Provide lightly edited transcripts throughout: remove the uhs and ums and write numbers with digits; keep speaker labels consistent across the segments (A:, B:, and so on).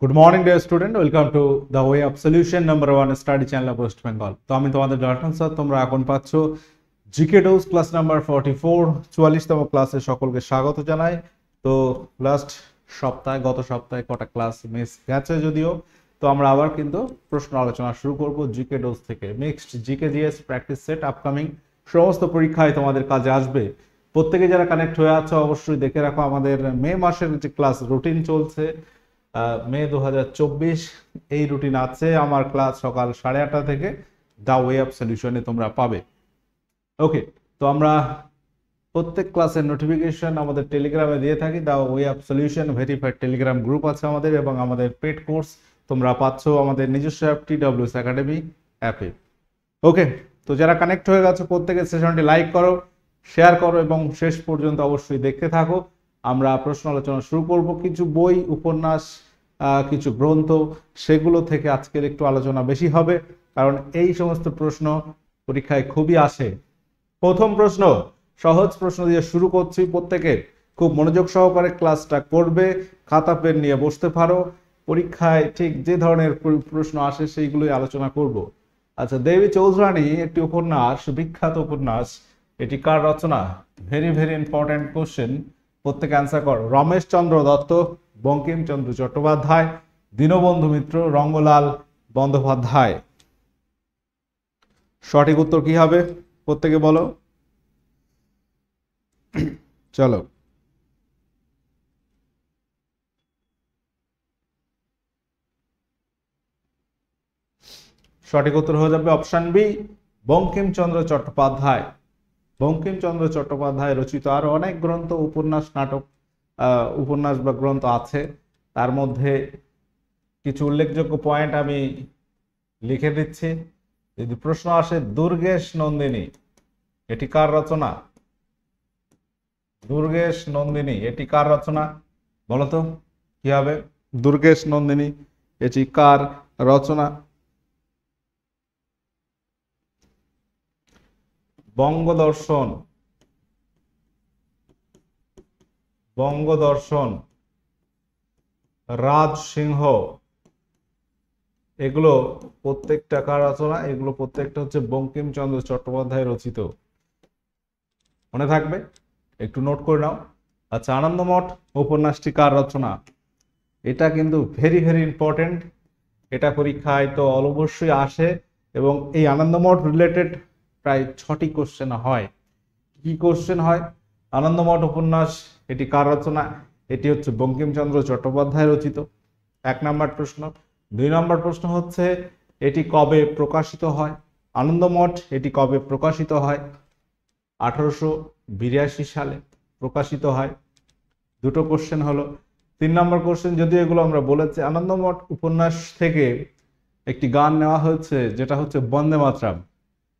A: Good morning dear student, welcome to the way of solution number 1 study channel of West Bengal. তো আমি তোমাদের Janardan sir. তোমরা এখন পাচ্ছ জিকে ডোজ ক্লাস নাম্বার 44, 44তম ক্লাসে সকলকে স্বাগত জানাই। তো গত সপ্তাহে কটা ক্লাস মিস গেছে যদিও, তো আমরা আবার কিন্তু প্রশ্ন আলোচনা শুরু করব জিকে ডোজ থেকে। Mixed GK GS practice set upcoming সমস্ত পরীক্ষায় তোমাদের কাজে আসবে। প্রত্যেকে যারা কানেক্ট হয়ে আছো অবশ্যই দেখে রাখো, আমাদের মে মাসের যে ক্লাস রুটিন চলছে, মে 2024 এই রুটিন আছে। আমার ক্লাস সকাল 8:30 থেকে দ্য ওয়ে অফ সলিউশনে তোমরা পাবে। ওকে, তো আমরা প্রত্যেক ক্লাসের নোটিফিকেশন আমাদের টেলিগ্রামে দিয়ে থাকি। The way of solution verified Telegram group আছে আমাদের, এবং আমাদের পেড কোর্স তোমরা পাচ্ছ আমাদের নিজস্ব অ্যাপ TWS একাডেমি অ্যাপে। ওকে, তো যারা কানেক্ট হয়ে গেছে প্রত্যেকের সেশনটি লাইক করো, শেয়ার করো এবং শেষ পর্যন্ত অবশ্যই দেখতে থাকো। আমরা প্রশ্ন আলোচনা শুরু করব। কিছু বই, উপন্যাস, কিছু গ্রন্থ, সেগুলো থেকে আজকের একটু আলোচনা বেশি হবে, কারণ এই সমস্ত প্রশ্ন পরীক্ষায় খুবই আসে। প্রথম প্রশ্ন, সহজ প্রশ্ন দিয়ে শুরু করছি। প্রত্যেকে খুব মনোযোগ সহকারে ক্লাসটা করবে, খাতা পেন নিয়ে বসতে পারো। পরীক্ষায় ঠিক যে ধরনের প্রশ্ন আসে সেইগুলোই আলোচনা করব। আচ্ছা, দেবী চৌধুরানী একটি উপন্যাস, বিখ্যাত উপন্যাস, এটি কার রচনা? ভেরি ভেরি ইম্পর্টেন্ট কোশ্চেন, প্রত্যেকে অ্যান্সার কর। রমেশচন্দ্র দত্ত, বঙ্কিমচন্দ্র চট্টোপাধ্যায়, দীনবন্ধু মিত্র, রঙ্গলাল বন্দ্যোপাধ্যায়। সঠিক উত্তর কি হবে প্রত্যেকে বলো। চলো, সঠিক উত্তর হয়ে যাবে অপশন বি, বঙ্কিমচন্দ্র চট্টোপাধ্যায়। বঙ্কিমচন্দ্র চট্টোপাধ্যায় রচিত আরো অনেক গ্রন্থ, উপন্যাস, নাটক, উপন্যাস বা গ্রন্থ আছে। তার মধ্যে কিছু উল্লেখযোগ্য পয়েন্ট আমি লিখে দিচ্ছি। যদি প্রশ্ন আসে, দুর্গেশ নন্দিনী এটি কার রচনা? দুর্গেশ নন্দিনী এটি কার রচনা বলতো কি হবে? দুর্গেশ নন্দিনী এটি কার রচনা? বঙ্গদর্শন, বঙ্গদর্শন, রাজসিংহ, এগুলো প্রত্যেকটা কার রচনা? এগুলো প্রত্যেকটা হচ্ছে বঙ্কিমচন্দ্র চট্টোপাধ্যায় রচিত। মনে থাকবে, একটু নোট করে নাও। আচ্ছা, আনন্দমঠ উপন্যাসটি কার রচনা? এটা কিন্তু ভেরি ভেরি ইম্পর্টেন্ট, এটা পরীক্ষায় তো অবশ্যই আসে, এবং এই আনন্দমঠ রিলেটেড প্রায় 6টি কোশ্চেন হয়। কি কোশ্চেন হয়? আনন্দমঠ উপন্যাস এটি কার রচনা? এটি হচ্ছে বঙ্কিমচন্দ্র চট্টোপাধ্যায় রচিত, 1 নম্বর প্রশ্ন। 2 নম্বর প্রশ্ন হচ্ছে এটি কবে প্রকাশিত হয়? আনন্দমঠ এটি কবে প্রকাশিত হয়? 1882 সালে প্রকাশিত হয়। দুটো কোশ্চেন হলো। 3 নম্বর কোশ্চেন, যদিও এগুলো আমরা বলেছি, আনন্দমঠ উপন্যাস থেকে একটি গান নেওয়া হয়েছে যেটা হচ্ছে বন্দে মাতরম।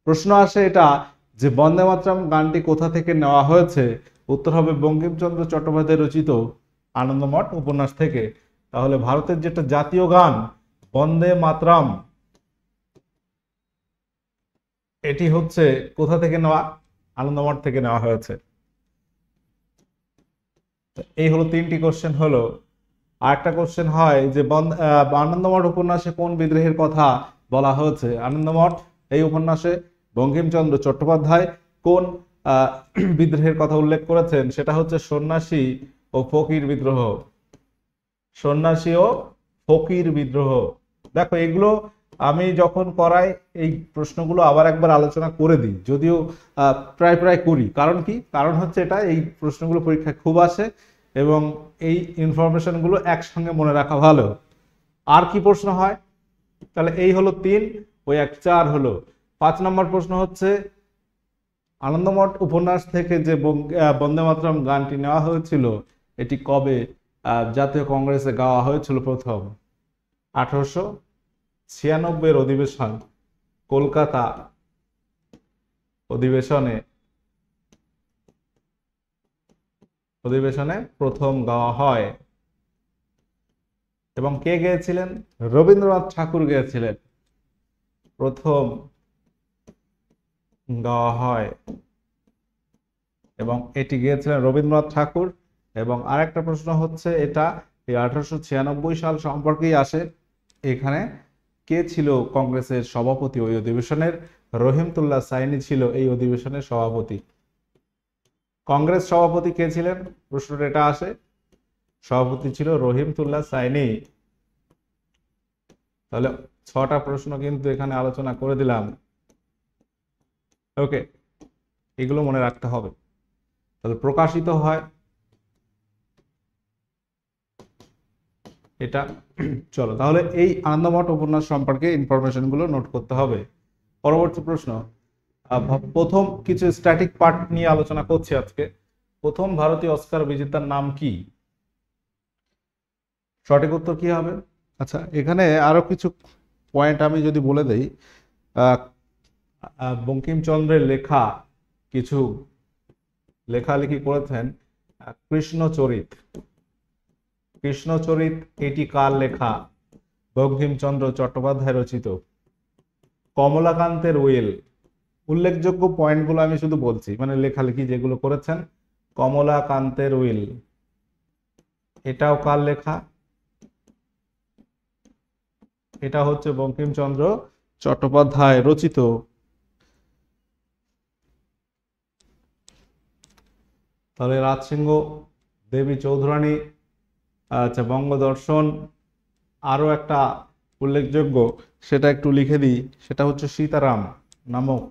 A: প্রশ্ন আসে এটা যে বন্দে মাতরম গানটি কোথা থেকে নেওয়া হয়েছে? উত্তর হবে বঙ্কিমচন্দ্র চট্টোপাধ্যায় রচিত আনন্দমঠ উপন্যাস থেকে। তাহলে ভারতের যেটা জাতীয় গান বন্দে মাতরম, এটি হচ্ছে কোথা থেকে নেওয়া? আনন্দমঠ থেকে নেওয়া হয়েছে। এই হলো 3টি কোশ্চেন হলো। আর একটা কোশ্চেন হয় যে আনন্দমঠ উপন্যাসে কোন বিদ্রোহের কথা বলা হয়েছে? আনন্দমঠ এই উপন্যাসে বঙ্কিমচন্দ্র চট্টোপাধ্যায় কোন বিদ্রোহের কথা উল্লেখ করেছেন? সেটা হচ্ছে সন্ন্যাসী ও ফকির বিদ্রোহ। সন্ন্যাসী ও ফকির বিদ্রোহ। দেখো, এগুলো আমি যখন করাই এই প্রশ্নগুলো আবার একবার আলোচনা করে দিই, যদিও প্রায় প্রায় করি। কারণ কি? কারণ হচ্ছে এটা, এই প্রশ্নগুলো পরীক্ষায় খুব আসে এবং এই ইনফরমেশনগুলো একসঙ্গে মনে রাখা ভালো। আর কি প্রশ্ন হয়? তাহলে এই হলো 3, ওই 1 4 হলো। 5 নম্বর প্রশ্ন হচ্ছে আনন্দমঠ উপন্যাস থেকে যে বন্দে মাতরম গানটি নেওয়া হয়েছিল, এটি কবে জাতীয় কংগ্রেসে গাওয়া হয়েছিল প্রথম? 1896 অধিবেশন, কলকাতা অধিবেশনে প্রথম গাওয়া হয়। এবং কে গেয়েছিলেন? রবীন্দ্রনাথ ঠাকুর গেয়েছিলেন। প্রথম গাওয়া হয় এবং এটি গিয়েছিলেন রবীন্দ্রনাথ ঠাকুর। এবং আরেকটা প্রশ্ন হচ্ছে এটা এই 1896 সাল সম্পর্কেই আসে। এখানে কে ছিল কংগ্রেসের সভাপতি ওই অধিবেশনের? রহিমতুল্লাহ সাইনি ছিল এই অধিবেশনের সভাপতি। কংগ্রেস সভাপতি কে ছিলেন? প্রশ্নটা এটা আসে। সভাপতি ছিল রহিমতুল্লাহ সাইনি। তাহলে 6টা প্রশ্ন কিন্তু এখানে আলোচনা করে দিলাম। ওকে, এগুলো মনে রাখতে হবে। তাহলে প্রকাশিত হয় এটা। চলো তাহলে এই আনন্দমঠ উপন্যাস সম্পর্কে ইনফরমেশন গুলো নোট করতে হবে। পরবর্তী প্রশ্ন, প্রথম কিছু স্ট্যাটিক পার্ট নিয়ে আলোচনা করছি আজকে। প্রথম ভারতীয় অস্কার বিজেতার নাম কি? সঠিক উত্তর কি হবে? আচ্ছা, এখানে আরো কিছু পয়েন্ট আমি যদি বলে দেই, বঙ্কিমচন্দ্রের লেখা কিছু লেখালেখি করেছেন। কৃষ্ণচরিত, কৃষ্ণচরিত এটি কার লেখা? বঙ্কিমচন্দ্র চট্টোপাধ্যায় রচিত। কমলাকান্তের উইল, উল্লেখযোগ্য পয়েন্টগুলো আমি শুধু বলছি, মানে লেখালেখি যেগুলো করেছেন। কমলাকান্তের উইল, এটাও কার লেখা? এটা হচ্ছে বঙ্কিমচন্দ্র চট্টোপাধ্যায় রচিত। তাহলে রাজসিংহ দেবী চৌধুরানী, আচ্ছা বঙ্গদর্শন, আরো একটা উল্লেখযোগ্য সেটা একটু লিখে দিই, সেটা হচ্ছে সীতারাম নামক,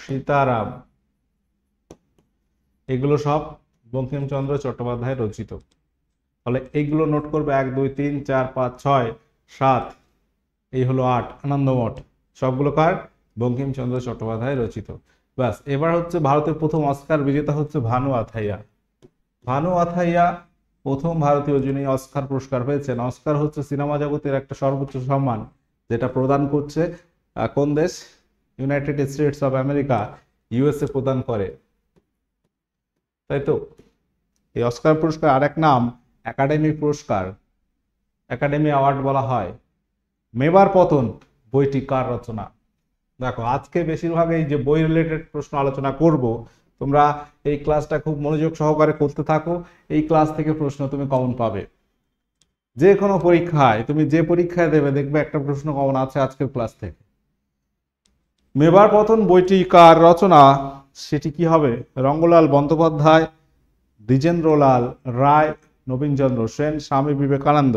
A: সীতারাম, এগুলো সব বঙ্কিমচন্দ্র চট্টোপাধ্যায় রচিত। তাহলে এইগুলো নোট করবে, 1 2 3 4 5 6 7, এই হলো 8। আনন্দমঠ সবগুলো কার? বঙ্কিমচন্দ্র চট্টোপাধ্যায় রচিত। ব্যাস, এবার হচ্ছে ভারতের প্রথম অস্কার বিজেতা হচ্ছে ভানু আথাইয়া। ভানু আথাইয়া প্রথম ভারতীয় যিনি অস্কার পুরস্কার পেয়েছেন। অস্কার হচ্ছে সিনেমা জগতের একটা সর্বোচ্চ সম্মান, যেটা প্রদান করছে কোন দেশ? United states of America, USA প্রদান করে, তাই তো। এই অস্কার পুরস্কার আরেক নাম একাডেমি পুরস্কার, একাডেমি অ্যাওয়ার্ড বলা হয়। মেবার পতন বইটি কার রচনা? দেখো, আজকে বেশিরভাগ এই যে বই রিলেটেড প্রশ্ন আলোচনা করব, তোমরা এই ক্লাসটা খুব মনোযোগ সহকারে করতে থাকো। এই ক্লাস থেকে প্রশ্ন তুমি কমন পাবে। যে কোনো পরীক্ষায়, তুমি যে পরীক্ষায় দেবে, দেখবে একটা প্রশ্ন কমন আছে আজকের ক্লাস থেকে। মেবার পতন বইটি কার রচনা? সেটি কি হবে? রঙ্গলাল বন্দ্যোপাধ্যায়, দ্বিজেন্দ্রলাল রায়, নবীনচন্দ্র সেন, স্বামী বিবেকানন্দ।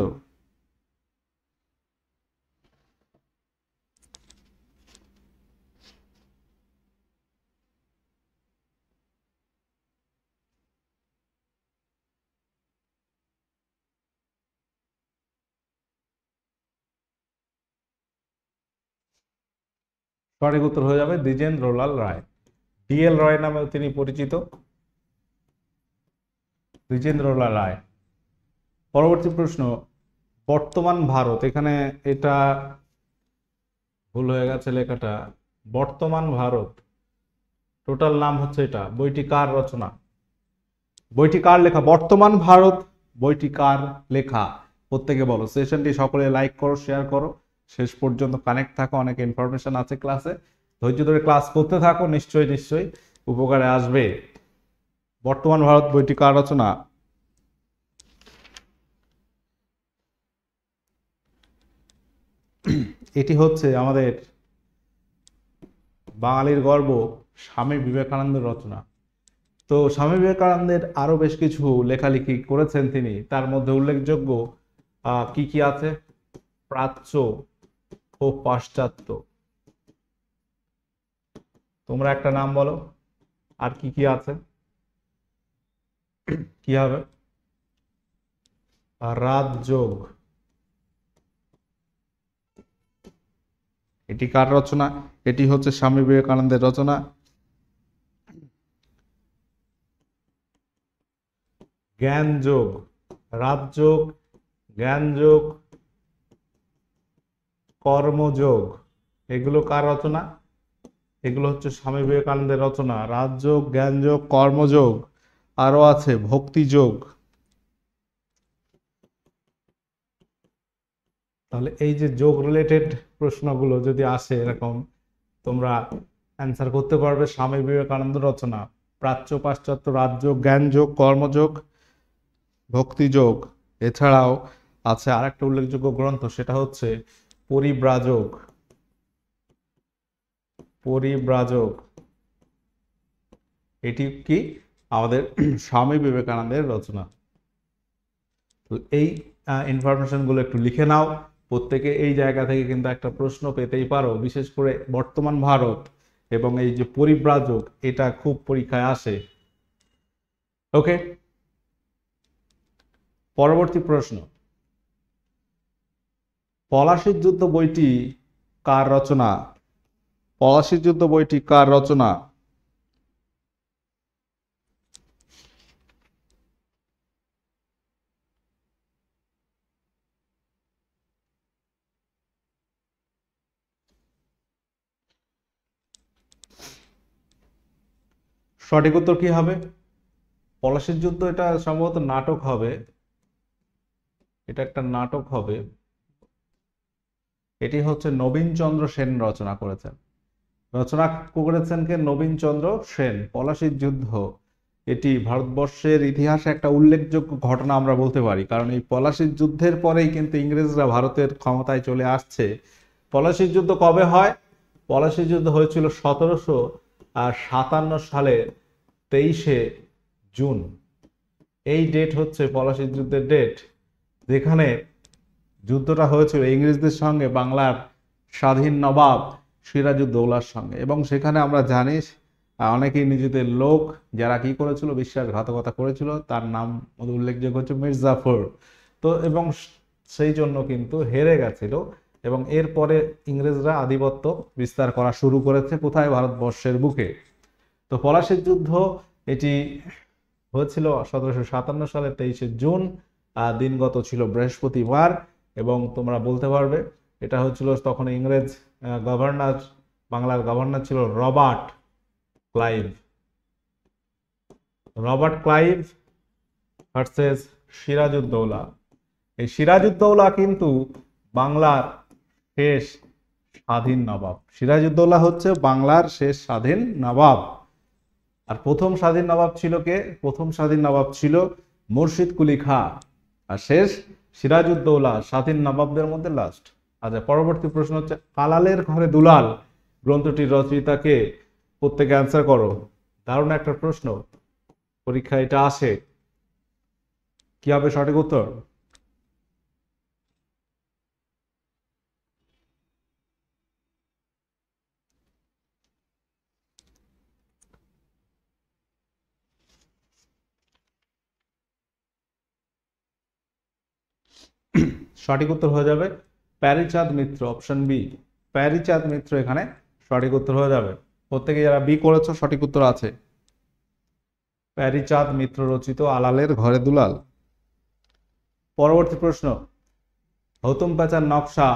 A: সঠিক উত্তর হয়ে যাবে দ্বিজেন্দ্রলাল রায়। ডিএল রয় নামেও তিনি পরিচিত, দ্বিজেন্দ্রলাল রায়। পরবর্তী প্রশ্ন, বর্তমান ভারত, এখানে এটা ভুল হয়ে গেছে লেখাটা, বর্তমান ভারত টোটাল নাম হচ্ছে এটা। বইটি কার রচনা? বইটি কার লেখা? বর্তমান ভারত বইটি কার লেখা? প্রত্যেকে বলো। সেশনটি সকলে লাইক করো, শেয়ার করো, শেষ পর্যন্ত কানেক্ট থাকো, অনেক ইনফরমেশন আছে ক্লাসে। ধৈর্য ধরে ক্লাস করতে থাকো, নিশ্চয়ই নিশ্চয়ই উপকারে আসবে। বর্তমান ভারত বইটি কার রচনা? এটি হচ্ছে আমাদের বাঙালির গর্ব স্বামী বিবেকানন্দের রচনা। তো স্বামী বিবেকানন্দের আরো বেশ কিছু লেখালেখি করেছেন তিনি, তার মধ্যে উল্লেখযোগ্য কি কি আছে? প্রাচ্য ও পাশ্চাত্য, তোমরা একটা নাম বলো। আর কি কি আছে? কি হবে? রাজযোগ, এটি কার রচনা? এটি হচ্ছে স্বামী বিবেকানন্দের রচনা। জ্ঞানযোগ, রাজযোগ, জ্ঞানযোগ, কর্মযোগ, এগুলো কার রচনা? এগুলো হচ্ছে স্বামী বিবেকানন্দের রচনা। রাজযোগ, জ্ঞানযোগ, কর্মযোগ, আরো আছে ভক্তিযোগ। তাহলে এই যে যোগ রিলেটেড প্রশ্নগুলো যদি আসে এরকম, তোমরা অ্যান্সার করতে পারবে স্বামী বিবেকানন্দ রচনা। প্রাচ্য, পাশ্চাত্য, রাজযোগ, জ্ঞানযোগ, কর্মযোগ, ভক্তিযোগ। এছাড়াও আছে আরেকটা উল্লেখযোগ্য গ্রন্থ, সেটা হচ্ছে পরিব্রাজক। পরিব্রাজক এটি কি আমাদের স্বামী বিবেকানন্দের রচনা। তো এই ইনফরমেশন গুলো একটু লিখে নাও, প্রত্যেকে এই জায়গা থেকে কিন্তু একটা প্রশ্ন পেতেই পারো, বিশেষ করে বর্তমান ভারত এবং এই যে পরিব্রাজক, এটা খুব পরীক্ষায় আসে। ওকে, পরবর্তী প্রশ্ন, পলাশীর যুদ্ধ বইটি কার রচনা? পলাশীর যুদ্ধ বইটি কার রচনা? সঠিক উত্তর কি হবে? পলাশীর যুদ্ধ এটা সম্ভবত নাটক হবে, এটা একটা নাটক হবে। এটি হচ্ছে নবীনচন্দ্র সেন রচনা করেছেন। রচনা করেছেন কে? নবীনচন্দ্র সেন। পলাশীর যুদ্ধ এটি ভারতবর্ষের ইতিহাসে একটা উল্লেখযোগ্য ঘটনা আমরা বলতে পারি, কারণ এই পলাশীর যুদ্ধের পরেই কিন্তু ইংরেজরা ভারতের ক্ষমতায় চলে আসছে। পলাশীর যুদ্ধ কবে হয়? পলাশীর যুদ্ধ হয়েছিল 1757 সালের 23শে জুন। এই ডেট হচ্ছে পলাশীর যুদ্ধের ডেট, যেখানে যুদ্ধটা হয়েছিল ইংরেজদের সঙ্গে বাংলার স্বাধীন নবাব সিরাজউদ্দৌলার সঙ্গে। এবং সেখানে আমরা জানি অনেকেই নিজেদের লোক যারা কি করেছিল, বিশ্বাসঘাতকতা করেছিল, তার নাম উল্লেখযোগ্য হচ্ছে মির্জাফর। তো এবং সেই জন্য কিন্তু হেরে গেছিল, এবং এরপরে ইংরেজরা আধিপত্য বিস্তার করা শুরু করেছে কোথায়? ভারতবর্ষের বুকে। তো পলাশীর যুদ্ধ এটি হয়েছিল 1757 সালের 23শে জুন। দিনগত ছিল বৃহস্পতিবার, এবং তোমরা বলতে পারবে এটা হচ্ছিল তখন ইংরেজ গভর্নর, বাংলার গভর্নর ছিল Robert Clive. Robert Clive versus Sirajuddaula. এই সিরাজউদ্দৌলা কিন্তু বাংলার শেষ স্বাধীন নবাব। সিরাজউদ্দৌলা হচ্ছে বাংলার শেষ স্বাধীন নবাব। আর প্রথম স্বাধীন নবাব ছিল কে? প্রথম স্বাধীন নবাব ছিল মুর্শিদ কুলি খাঁ। আর শেষ সিরাজউদ্দৌলা, স্বাধীন নবাবদের মধ্যে লাস্ট। আচ্ছা, পরবর্তী প্রশ্ন হচ্ছে আলালের ঘরে দুলাল গ্রন্থটির রচয়িতাকে? প্রত্যেকে অ্যান্সার করো। দারুণ একটা প্রশ্ন, পরীক্ষা এটা আসে। কি হবে সঠিক উত্তর? সঠিক উত্তর হয়ে যাবে প্যারীচাঁদ মিত্র, অপশন বি। প্যারীচাঁদ মিত্র এখানে সঠিক উত্তর হয়ে যাবে। প্রত্যেকে যারা বি করেছো সঠিক উত্তর আছে। প্যারীচাঁদ মিত্র রচিত আলালের ঘরে দুলাল। পরবর্তী প্রশ্ন, হতুম প্যাঁচার নকশা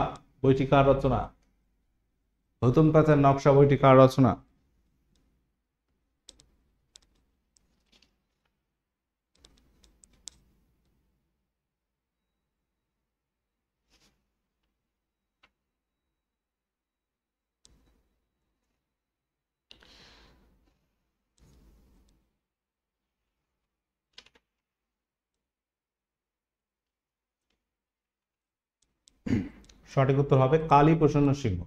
A: বইটি কার রচনা? হতুম প্যাঁচার নকশা বইটি কার রচনা? সঠিক উত্তর হবে কালীপ্রসন্ন সিংহ।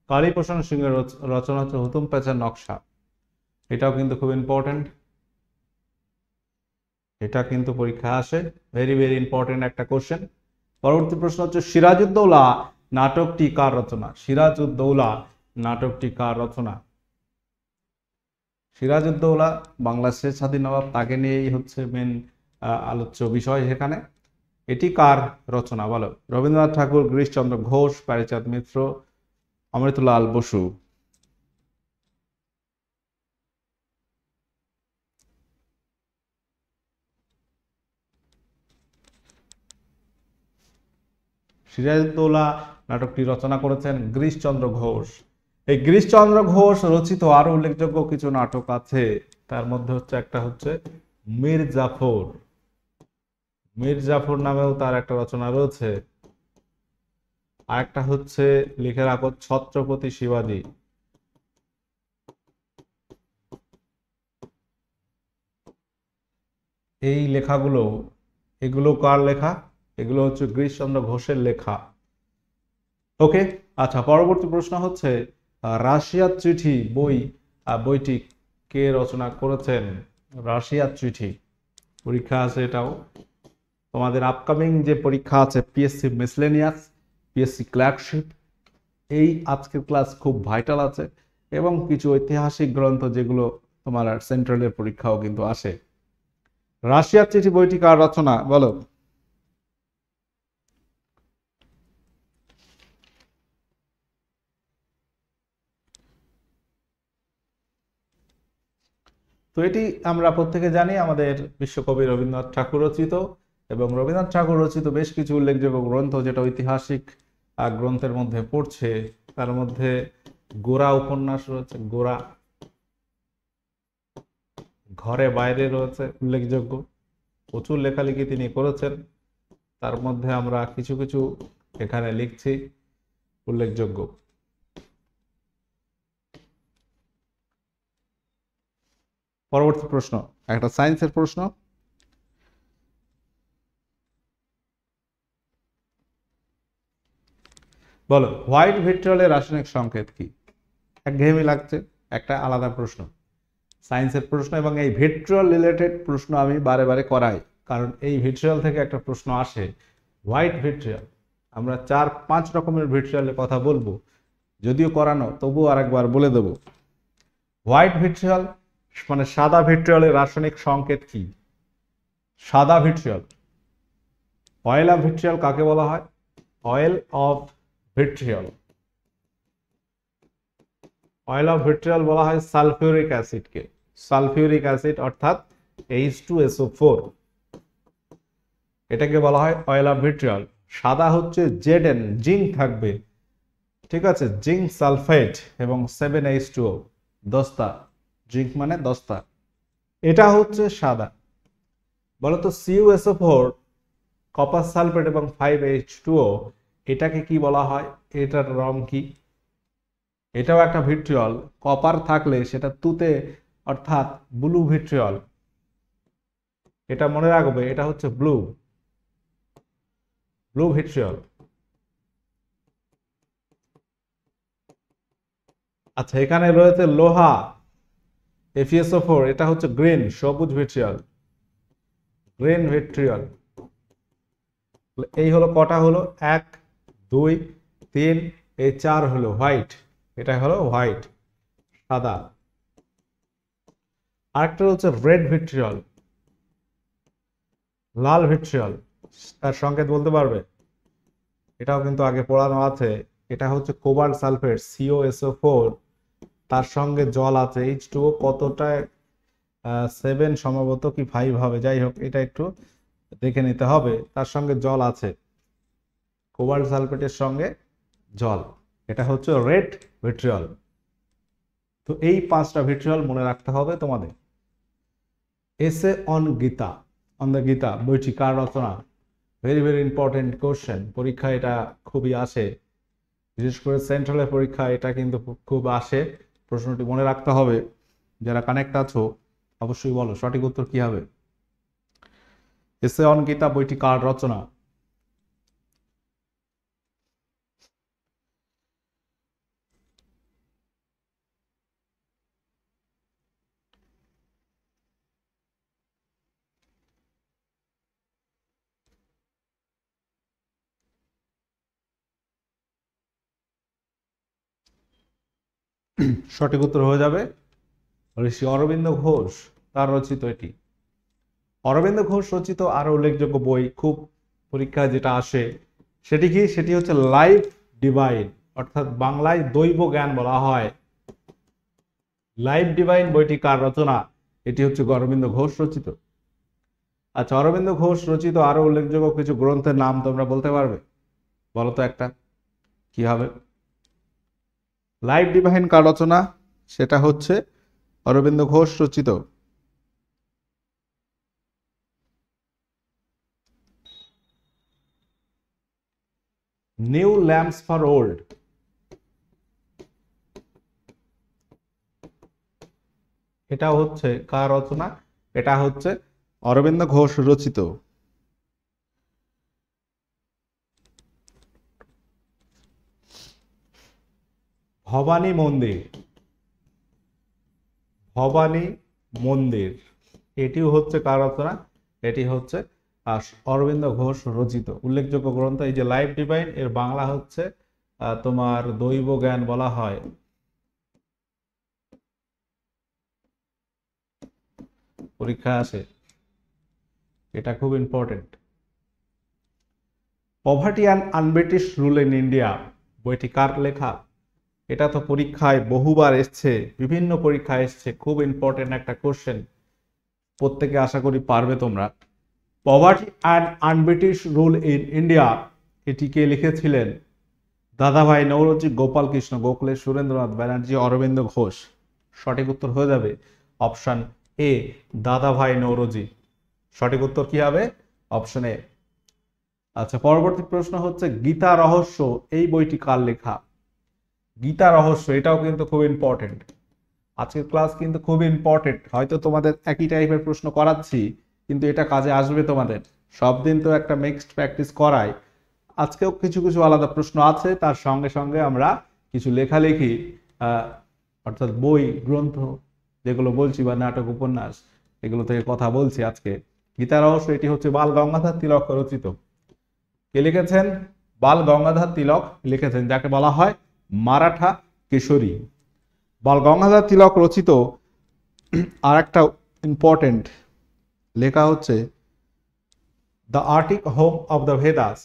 A: কালীপ্রসন্ন সিংহের রচনা হচ্ছে হুতুম প্যাঁচার নকশা। এটাও কিন্তু খুব ইম্পর্টেন্ট, এটা কিন্তু পরীক্ষা আসে, ভেরি ভেরি ইম্পর্টেন্ট একটা কোশ্চেন। পরবর্তী প্রশ্ন হচ্ছে সিরাজউদ্দৌলা নাটকটি কার রচনা? সিরাজউদ্দৌলা নাটকটি কার রচনা? সিরাজউদ্দৌলা বাংলার শেষ স্বাধীন নবাব, তাকে নিয়েই হচ্ছে মেন আলোচ্য বিষয় সেখানে। এটি কার রচনা বলো? রবীন্দ্রনাথ ঠাকুর, গিরিশচন্দ্র ঘোষ, প্যারীচাঁদ মিত্র, অমৃতলাল বসু। সিরাজউদ্দৌলা নাটকটি রচনা করেছেন গিরিশচন্দ্র ঘোষ। এই গিরিশচন্দ্র ঘোষ রচিত আরো উল্লেখযোগ্য কিছু নাটক আছে, তার মধ্যে হচ্ছে একটা হচ্ছে মীর জাফর। মীর জাফর নামেও তার একটা রচনা রয়েছে। আর একটা হচ্ছে লিখে রাখো ছত্রপতি শিবাজী। এই লেখাগুলো, এগুলো কার লেখা? এগুলো হচ্ছে গিরিশচন্দ্র ঘোষের লেখা। ওকে, আচ্ছা, পরবর্তী প্রশ্ন হচ্ছে রাশিয়ার চিঠি বইটি কে রচনা করেছেন? রাশিয়ার চিঠি, পরীক্ষা আছে এটাও তোমাদের আপকামিং যে পরীক্ষা আছে, পিএসসি মিসলেনিয়াস, পিএসসি ক্লার্কশিপ, এই আজকের ক্লাস খুব ভাইটাল আছে, এবং কিছু ঐতিহাসিক গ্রন্থ যেগুলো তোমার সেন্ট্রালের পরীক্ষাও কিন্তু আসে। রাশিয়ার চিঠি বইটি কার রচনা বলো? তো এটি আমরা প্রত্যেকে জানি আমাদের বিশ্বকবি রবীন্দ্রনাথ ঠাকুর রচিত, এবং রবীন্দ্রনাথ ঠাকুর রচিত বেশ কিছু উল্লেখযোগ্য গ্রন্থ যেটা ঐতিহাসিক গ্রন্থের মধ্যে পড়ছে, তার মধ্যে গোরা উপন্যাস রয়েছে, গোরা, ঘরে বাইরে রয়েছে উল্লেখযোগ্য, প্রচুর লেখালেখি তিনি করেছেন, তার মধ্যে আমরা কিছু কিছু এখানে লিখছি উল্লেখযোগ্য। পরবর্তী প্রশ্ন, একটা সায়েন্সের প্রশ্ন। বলো, হোয়াইট ভিট্রিয়লের রাসায়নিক সংকেত কি? একঘেয়েমি লাগছে, একটা আলাদা প্রশ্ন, সায়েন্সের প্রশ্ন, এবং এই ভিট্রিয়ল রিলেটেড প্রশ্ন আমি বারে বারে করাই, কারণ এই ভিট্রিয়ল থেকে একটা প্রশ্ন আসে। হোয়াইট ভিট্রিয়ল, আমরা 4-5 রকমের ভিট্রিয়লের কথা বলবো, যদিও করানো, তবুও আরেকবার বলে দেব। হোয়াইট ভিট্রিয়ল মানে সাদা ভিট্রিয়লের রাসায়নিক সংকেত কি? সাদা ভিট্রিয়ল, অয়েল অফ ভিট্রিয়ল কাকে বলা হয়? Oil of vitriol, oil of vitriol বলা হয় সালফিউরিক অ্যাসিডকে, সালফিউরিক অ্যাসিড অর্থাৎ H2SO4, এটাকে বলা হয় অয়েল অফ ভিট্রিয়ল। সাদা হচ্ছে Zn, জিঙ্ক থাকবে, ঠিক আছে, জিঙ্ক সালফেট এবং 7H2O, দস্তা, জিঙ্ক মানে দস্তা, এটা হচ্ছে সাদা। বলতো CuSO4, কপার সালফেট এবং 5H2O, এটাকে কি বলা হয়? এটার রং কি? এটাও একটা ভিট্রিয়ল, কপার থাকলে সেটা তুতে, অর্থাৎ ব্লু ভিট্রিয়ল, এটা মনে রাখবে, এটা হচ্ছে ব্লু, ব্লু ভিট্রিয়ল। আচ্ছা, এখানে রয়েছে লোহা, FeSO4, এটা হচ্ছে গ্রিন, সবুজ ভিট্রিয়ল, গ্রিন ভিট্রিয়ল। এই হলো কটা হলো, 1 2 3, এই 4 হলো হোয়াইট, এটা হলো হোয়াইট, সাদা। আরেকটা হচ্ছে রেড ভিট্রিয়ল, লাল ভিট্রিয়ল, তার সংকেত বলতে পারবে? এটাও কিন্তু আগে পড়ানো আছে, এটা হচ্ছে কোবাল্ট সালফেট, COSO4, তার সঙ্গে জল আছে H2O, কতটা 7 সম্ভবত কি 5 হবে, যাই হোক এটা একটু দেখে নিতে হবে, তার সঙ্গে জল আছে, কোবাল্ট সালফেটের সঙ্গে জল, এটা হচ্ছে রেড ভিট্রিয়ল। তো এই 5টা ভিট্রিয়ল মনে রাখতে হবে তোমাদের। Essay on Gita, on the Gita বইটি কার রচনা? ভেরি ভেরি ইম্পর্টেন্ট কোশ্চেন, পরীক্ষা এটা খুবই আসে, বিশেষ করে সেন্ট্রালের পরীক্ষা এটা কিন্তু খুব আসে, প্রশ্নটি মনে রাখতে হবে। যারা কানেক্ট আছো অবশ্যই বলো সঠিক উত্তর কি হবে। এসে অন গীতা বইটি কার রচনা? সঠিক উত্তর হয়ে যাবে ঋষি অরবিন্দ ঘোষ, তার রচিত এটি। অরবিন্দ ঘোষ রচিত আরো উল্লেখযোগ্য বই খুব পরীক্ষায় যেটা আসে, সেটি কি? সেটি হচ্ছে লাইফ ডিভাইন, অর্থাৎ বাংলায় দৈব জ্ঞান বলা হয়। লাইফ ডিভাইন বইটি কার রচনা? এটি হচ্ছে অরবিন্দ ঘোষ রচিত। আচ্ছা, অরবিন্দ ঘোষ রচিত আরো উল্লেখযোগ্য কিছু গ্রন্থের নাম তোমরা বলতে পারবে? বলো তো একটা, কি হবে? লাইফ ডিভাইন কার রচনা? সেটা হচ্ছে অরবিন্দ ঘোষ রচিত। নিউ ল্যাম্পস ফর ওল্ড, এটা হচ্ছে কার রচনা? এটা হচ্ছে অরবিন্দ ঘোষ রচিত। ভবানী মন্দির, ভবানী মন্দির এটিও হচ্ছে কার রচনা? এটি হচ্ছে অরবিন্দ ঘোষ রচিত উল্লেখযোগ্য গ্রন্থ। এই যে লাইফ ডিভাইন, এর বাংলা হচ্ছে তোমার দৈব জ্ঞান বলা হয়। পরীক্ষা আসে, এটা খুব important. Poverty and un-British rule in India বইটি কার লেখা? এটা তো পরীক্ষায় বহুবার এসছে, বিভিন্ন পরীক্ষায় এসছে, খুব ইম্পর্টেন্ট একটা কোশ্চেন, প্রত্যেকে আশা করি পারবে তোমরা। Poverty and un-British rule in India এটি কে লিখেছিলেন? দাদাভাই নৌরোজি, গোপাল কৃষ্ণ গোখলে, সুরেন্দ্রনাথ ব্যানার্জি, অরবিন্দ ঘোষ। সঠিক উত্তর হয়ে যাবে অপশন এ, দাদাভাই নৌরোজি। সঠিক উত্তর কি হবে? Option A. আচ্ছা, পরবর্তী প্রশ্ন হচ্ছে গীতা রহস্য এই বইটি কার লেখা? গীতা রহস্য এটাও কিন্তু খুব ইম্পর্টেন্ট, আজকের ক্লাস কিন্তু খুব ইম্পর্টেন্ট। হয়তো তোমাদের একই টাইপের প্রশ্ন করাচ্ছি, কিন্তু এটা কাজে আসবে তোমাদের। সব দিন তো একটা মিক্সড প্র্যাকটিস করাই, আজকেও কিছু কিছু আলাদা প্রশ্ন আছে, তার সঙ্গে সঙ্গে আমরা কিছু লেখালেখি অর্থাৎ বই গ্রন্থ যেগুলো বলছি বা নাটক উপন্যাস এগুলো থেকে কথা বলছি আজকে। গীতা রহস্য এটি হচ্ছে বাল গঙ্গাধর তিলক রচিত। কে লিখেছেন? বাল গঙ্গাধর তিলক লিখেছেন, যাকে বলা হয় মারাঠা কেশরী। বাল গঙ্গাধর তিলক রচিত আর একটা ইম্পর্টেন্ট লেখা হচ্ছে the Arctic home of the Vedas.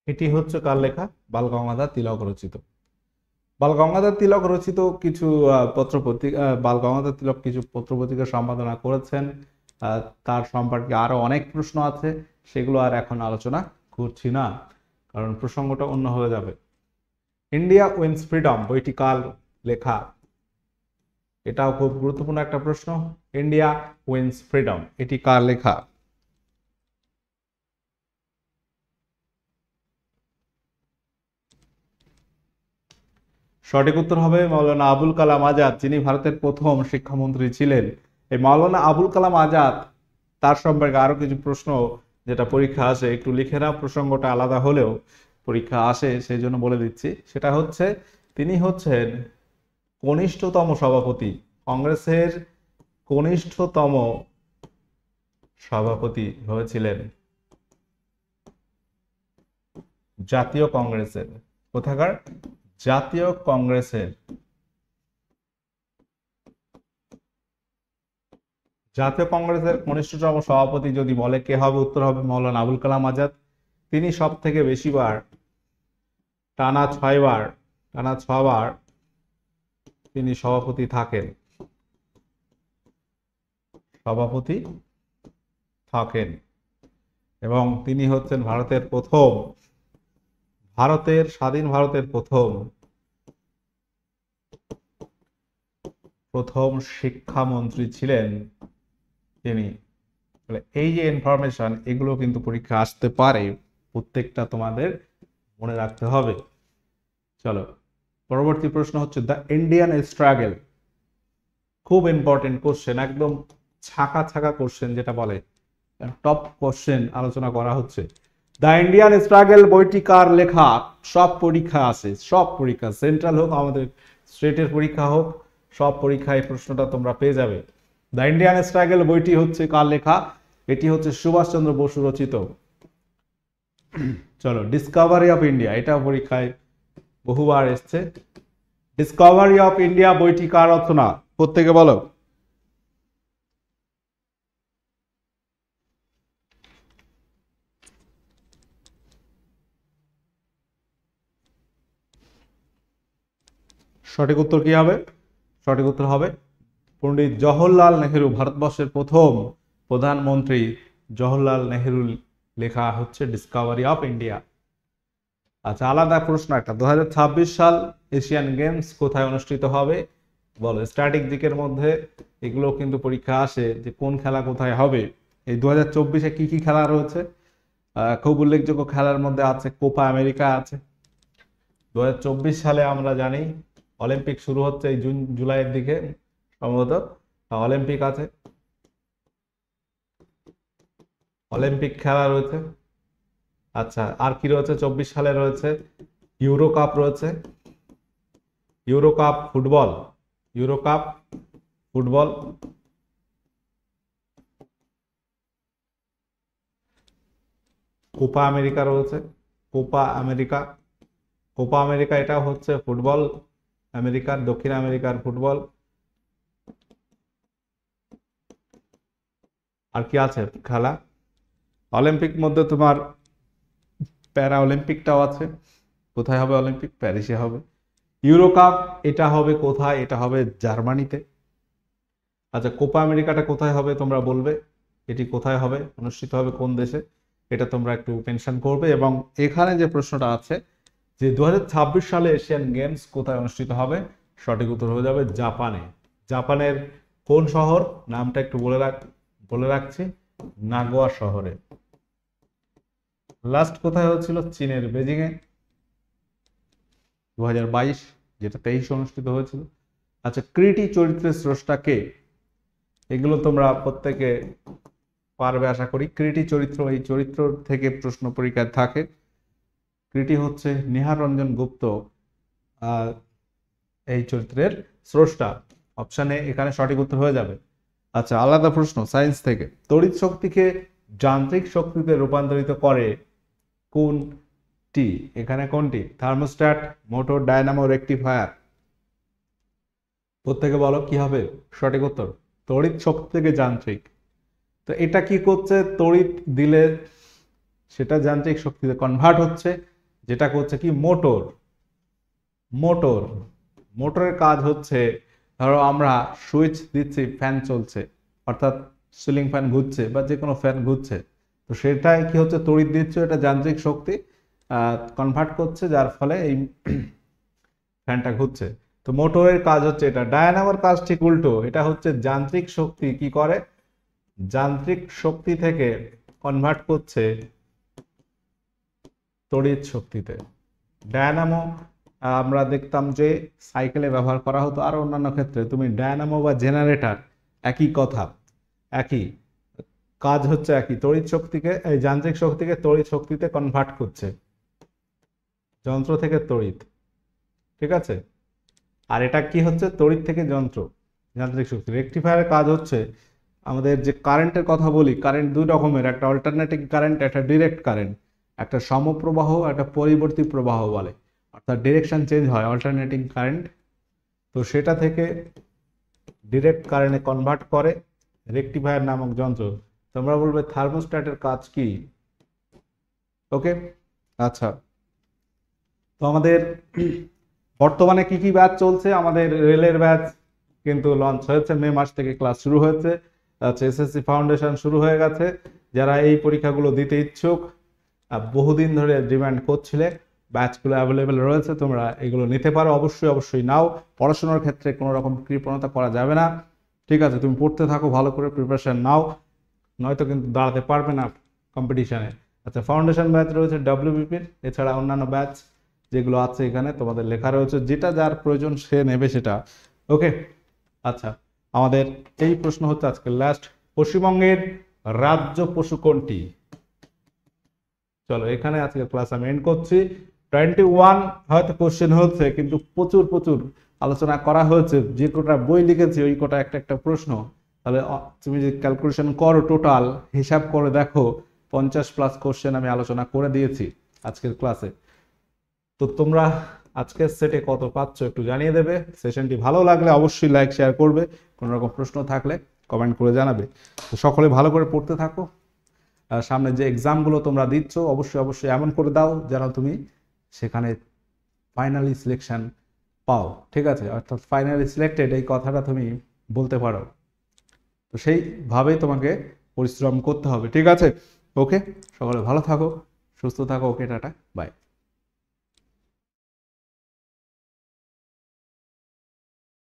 A: এটি হচ্ছে কার লেখা? বাল গঙ্গাধর তিলক রচিত। বাল গঙ্গাধর তিলক রচিত কিছু পত্রপত্রিকা, বাল গঙ্গাধর তিলক কিছু পত্রপত্রিকা সম্পাদনা করেছেন। তার সম্পর্কে আরো অনেক প্রশ্ন আছে, সেগুলো আর এখন আলোচনা করছি না, কারণ প্রসঙ্গটা অন্য হয়ে যাবে। ইন্ডিয়া উইন্স ফ্রিডম বইটি কার লেখা? এটাও খুব গুরুত্বপূর্ণ একটা প্রশ্ন। ইন্ডিয়া উইন্স ফ্রিডম এটি কার লেখা? সঠিক উত্তর হবে মাওলানা আবুল কালাম আজাদ, যিনি ভারতের প্রথম শিক্ষামন্ত্রী ছিলেন। এই মাওলানা আবুল কালাম আজাদ, তার সম্পর্কে আরো কিছু প্রশ্ন যেটা পরীক্ষা আসে, একটু লিখে নাও, প্রসঙ্গটা আলাদা হলেও পরীক্ষা আসে সেই জন্য বলে দিচ্ছি। সেটা হচ্ছে তিনি হচ্ছেন কনিষ্ঠতম সভাপতি, কংগ্রেসের কনিষ্ঠতম সভাপতি হয়েছিলেন জাতীয় কংগ্রেসের। কোথাকার? জাতীয় কংগ্রেসের। জাতীয় কংগ্রেসের কনিষ্ঠতম সভাপতি যদি বলে কে হবে, উত্তর হবে মাওলানা আবুল কালাম আজাদ। তিনি সব থেকে বেশিবার, টানা 6বার, টানা 6বার তিনি সভাপতি থাকেন, সভাপতি থাকেন। এবং তিনি হচ্ছেন ভারতের প্রথম, ভারতের স্বাধীন ভারতের প্রথম শিক্ষামন্ত্রী ছিলেন তিনি। এই যে ইনফরমেশন, এগুলো কিন্তু পরীক্ষা আসতে পারে, প্রত্যেকটা তোমাদের মনে রাখতে হবে। চলো, পরবর্তী প্রশ্ন হচ্ছে দ্য ইন্ডিয়ান স্ট্রাগল। খুব ইম্পর্টেন্ট কোশ্চেন, একদম ছাকা ছাকা কোশ্চেন যেটা বলে, টপ কোশ্চেন আলোচনা করা হচ্ছে। দ্য ইন্ডিয়ান স্ট্রাগল বইটি কার লেখা? সব পরীক্ষা আসে, সব পরীক্ষা, সেন্ট্রাল হোক আমাদের স্টেটের পরীক্ষা হোক, সব পরীক্ষায় এই প্রশ্নটা তোমরা পেয়ে যাবে। দ্য ইন্ডিয়ান স্ট্রাগল বইটি হচ্ছে কার লেখা? এটি হচ্ছে সুভাষচন্দ্র বসু রচিত। চলো, ডিসকভারি অফ ইন্ডিয়া, এটা পরীক্ষায় বহুবার এসছে। ডিসকভারি অফ ইন্ডিয়া বইটি কার রচনা? প্রত্যেকে বলো। সঠিক উত্তর কি হবে? সঠিক উত্তর হবে পণ্ডিত জওহরলাল নেহেরু, ভারতবর্ষের প্রথম প্রধানমন্ত্রী জওহরলাল নেহেরু লেখা হচ্ছে ডিসকভারি অফ ইন্ডিয়া। আচ্ছা, আলাদা প্রশ্ন একটা, 2026 সাল এশিয়ান গেমস কোথায় অনুষ্ঠিত হবে? বলো, স্ট্র্যাটেজিকের মধ্যে এগুলো কিন্তু পরীক্ষা আসে যে কোন খেলা কোথায় হবে। এই 2024-এ কি কি খেলা রয়েছে? খুব উল্লেখযোগ্য খেলার মধ্যে আছে কোপা আমেরিকা আছে। 2024 সালে আমরা জানি অলিম্পিক শুরু হচ্ছে এই জুন জুলাইয়ের দিকে সম্ভবত, অলিম্পিক আছে, অলিম্পিক খেলা রয়েছে। আচ্ছা, আর কি রয়েছে? 24 সালে রয়েছে ইউরো কাপ রয়েছে, euro cup football, euro cup football. Copa America রয়েছে, কোপা আমেরিকা, কোপা আমেরিকা এটা হচ্ছে ফুটবল, আমেরিকার দক্ষিণ আমেরিকার ফুটবল। আর কি আছে খেলা? অলিম্পিক মধ্যে তোমার প্যারা অলিম্পিকটাও আছে। কোথায় হবে অলিম্পিক? প্যারিসে হবে। ইউরো কাপ এটা হবে কোথায়? এটা হবে জার্মানিতে। আচ্ছা, কোপা আমেরিকাটা কোথায় হবে তোমরা বলবে? এটি কোথায় হবে, অনুষ্ঠিত হবে কোন দেশে? এটা তোমরা একটু মেনশন করবে। এবং এখানে যে প্রশ্নটা আছে যে 2026 সালে এশিয়ান গেমস কোথায় অনুষ্ঠিত হবে, সঠিক উত্তর হয়ে যাবে জাপানে। জাপানের কোন শহর? নামটা একটু বলে রাখছি, নাগোয়া শহরে। লাস্ট কোথায় হচ্ছিল? চীনের বেজিং এ 2022, যেটা 23 অনুষ্ঠিত হয়েছিল। আচ্ছা, কৃতি চরিত্রের স্রষ্টা কে? এগুলো তোমরা প্রত্যেকে পারবে আশা করি। কৃতি চরিত্র, এই চরিত্র থেকে প্রশ্ন পরীক্ষায় থাকে। কৃতি হচ্ছে নিহার রঞ্জন গুপ্ত এই চরিত্রের স্রষ্টা। অপশানে এখানে সঠিক উত্তর হয়ে যাবে। আচ্ছা, আলাদা প্রশ্ন সায়েন্স থেকে, তড়িৎ শক্তিকে যান্ত্রিক শক্তিতে রূপান্তরিত করে কোনটি? এখানে কোনটি? Thermostat, motor, Dynamo, rectifier. প্রত্যেকে বলো কি হবে সঠিক উত্তর? তড়িৎ শক্তি থেকে যান্ত্রিক। তো এটা কি করছে? তড়িৎ দিলে সেটা যান্ত্রিক শক্তিতে কনভার্ট হচ্ছে, যেটা করছে কি মোটর। মোটর, মোটরের কাজ হচ্ছে, ধরো আমরা সুইচ দিচ্ছি, ফ্যান চলছে, অর্থাৎ সিলিং ফ্যান ঘুরছে বা যে কোনো ফ্যান ঘুরছে, তো সেটাই কি হচ্ছে? তড়িৎ দিচ্ছে, এটা যান্ত্রিক শক্তি কনভার্ট করছে, যার ফলে এই ফ্যানটা ঘুরছে। তো মোটরের কাজ হচ্ছে এটা। ডায়নামোর কাজ ঠিক উল্টো, এটা হচ্ছে যান্ত্রিক শক্তি কি করে? যান্ত্রিক শক্তি থেকে কনভার্ট করছে তড়িৎ শক্তিতে। ডায়নামো আমরা দেখতাম যে সাইকেলে ব্যবহার করা হতো, আর অন্যান্য ক্ষেত্রে। তুমি ডায়নামো বা জেনারেটর, একই কথা, একই কাজ হচ্ছে একই। তড়িৎ শক্তিকে, এই যান্ত্রিক শক্তিকে তড়িৎ শক্তিতে কনভার্ট করছে, যন্ত্র থেকে তড়িৎ, ঠিক আছে? আর এটা কি হচ্ছে? তড়িৎ থেকে যন্ত্র, যান্ত্রিক শক্তি। রেকটিফায়ারের কাজ হচ্ছে, আমাদের যে কারেন্টের কথা বলি, কারেন্ট দুই রকমের, একটা অল্টারনেটিং কারেন্ট, একটা ডিরেক্ট কারেন্ট। একটা সমপ্রবাহ, একটা পরিবর্তী প্রবাহ বলে, অর্থাৎ ডিরেকশন চেঞ্জ হয় অল্টারনেটিং কারেন্ট। তো সেটা থেকে ডিরেক্ট কারেন্টে কনভার্ট করে রেকটিফায়ার নামক যন্ত্র। তোমরা বলবে থার্মোস্ট্যাটের কাজ কি? ওকে, আচ্ছা। তো আমাদের বর্তমানে কি কি ব্যাচ চলছে? আমাদের রেলের ব্যাচ কিন্তু লঞ্চ হয়েছে, মে মাস থেকে ক্লাস শুরু হয়েছে। আচ্ছা, এসএসসি ফাউন্ডেশন শুরু হয়ে গেছে। যারা এই পরীক্ষাগুলো দিতে ইচ্ছুক, বহুদিন ধরে ডিমান্ড করছিলে, ব্যাচগুলো অ্যাভেলেবেল রয়েছে, তোমরা এগুলো নিতে পারো। অবশ্যই অবশ্যই নাও। পড়াশোনার ক্ষেত্রে কোনো রকম কৃপণতা করা যাবে না, ঠিক আছে? তুমি পড়তে থাকো, ভালো করে প্রিপারেশন নাও, নয়তো কিন্তু দাঁড়াতে পারবে না কম্পিটিশনে। আচ্ছা, ফাউন্ডেশন ব্যাচ রয়েছে ডব্লিউবিপির, এছাড়া অন্যান্য ব্যাচ যেগুলো আছে এখানে তোমাদের লেখা রয়েছে, যেটা যার প্রয়োজন সে নেবে সেটা। ওকে, আচ্ছা, আমাদের এই প্রশ্ন হচ্ছে আজকে লাস্ট, পশ্চিমবঙ্গের রাজ্য পশু কোনটি? চলো, এখানে আজকে ক্লাস আমি এন্ড করছি। 21 হয়তো কোশ্চেন হচ্ছে, কিন্তু প্রচুর প্রচুর আলোচনা করা হয়েছে। যে কটা বই লিখেছি ওই কটা একটা একটা প্রশ্ন, তাহলে তুমি যে ক্যালকুলেশন করো, টোটাল হিসাব করে দেখো, 50+ কোশ্চেন আমি আলোচনা করে দিয়েছি আজকের ক্লাসে। তো তোমরা আজকের সেটে কত পাচ্ছ একটু জানিয়ে দেবে। সেশনটি ভালো লাগলে অবশ্যই লাইক শেয়ার করবে। কোনো রকম প্রশ্ন থাকলে কমেন্ট করে জানাবে। তো সকলে ভালো করে পড়তে থাকো। সামনে যে এক্সামগুলো তোমরা দিচ্ছ, অবশ্যই অবশ্যই এমন করে দাও যেন তুমি সেখানে ফাইনালি সিলেকশন পাও, ঠিক আছে? অর্থাৎ ফাইনালি সিলেক্টেড, এই কথাটা তুমি বলতে পারো। তো সেইভাবেই তোমাকে পরিশ্রম করতে হবে, ঠিক আছে? ওকে, সকলে ভালো থাকো, সুস্থ থাকো। ওকে, টাটা।